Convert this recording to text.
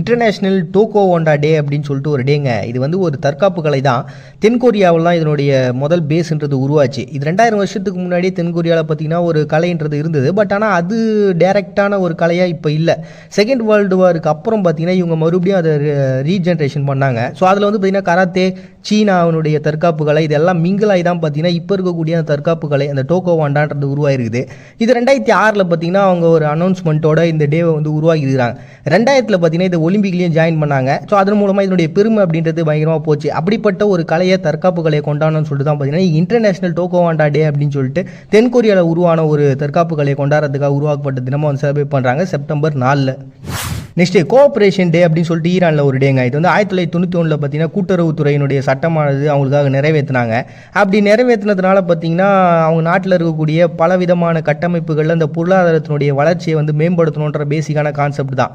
International டோகோவோண்டா டே அப்படின்னு சொல்லிட்டு ஒரு டேங்க. இது வந்து ஒரு தற்காப்பு கலை தான். தென்கொரியாவில் தான் இதனுடைய முதல் பேஸ்ன்றது உருவாச்சு. இது 2000 வருஷத்துக்கு முன்னாடி தென்கொரியாவில் பார்த்தீங்கன்னா ஒரு கலைன்றது இருந்தது. பட் ஆனால் அது டைரக்டான ஒரு கலையாக இப்போ இல்லை. செகண்ட் வேர்ல்டு வாருக்கு அப்புறம் பார்த்தீங்கன்னா இவங்க மறுபடியும் அதை ரீஜென்ரேஷன் பண்ணாங்க. ஸோ அதில் வந்து பார்த்தீங்கன்னா கராத்தே, சீனாவினுடைய தற்காப்பு கலை இதெல்லாம் மிங்கிளாகி தான் பார்த்தீங்கன்னா இப்போ இருக்கக்கூடிய அந்த தற்காப்பு கலை அந்த டோகோவாண்டான்றது உருவாயிருக்குது. இது 2006 பார்த்தீங்கன்னா அவங்க ஒரு அனௌன்ஸ்மெண்ட்டோட இந்த டேவை வந்து உருவாக்கியிருக்காங்க. 2000 பார்த்தீங்கன்னா இந்த ஒலிம்பிக்லேயும் ஜாயின் பண்ணாங்க. ஸோ அதன் மூலமாக இதனுடைய பெருமை அப்படின்றது பயங்கரமாக போச்சு. அப்படிப்பட்ட ஒரு கலையை தற்காப்பு கலையை கொண்டாடணும்னு சொல்லிட்டு தான் பார்த்தீங்கன்னா இன்டர்நேஷனல் டோகோவாண்டா டே அப்படின்னு சொல்லிட்டு தென்கொரியாவில் உருவான ஒரு தற்காப்பு கலையை கொண்டாடுறதுக்காக உருவாக்கப்பட்ட தினமாக வந்து செலிப்ரேட் பண்ணுறாங்க செப்டம்பர் 4. நெக்ஸ்ட்டு கோஆப்ரேஷன் டே அப்படின்னு சொல்லிட்டு ஈரானில் ஒரு டேங்க. இது வந்து 1991 பார்த்தீங்கன்னா கூட்டுறவுத்துறையினுடைய சட்டமானது அவங்களுக்காக நிறைவேற்றினாங்க. அப்படி நிறைவேற்றினதுனால பார்த்தீங்கன்னா அவங்க நாட்டில் இருக்கக்கூடிய பல விதமான கட்டமைப்புகளில் அந்த பொருளாதாரத்தினுடைய வளர்ச்சியை வந்து மேம்படுத்தணுன்ற பேசிக்கான கான்செப்ட் தான்.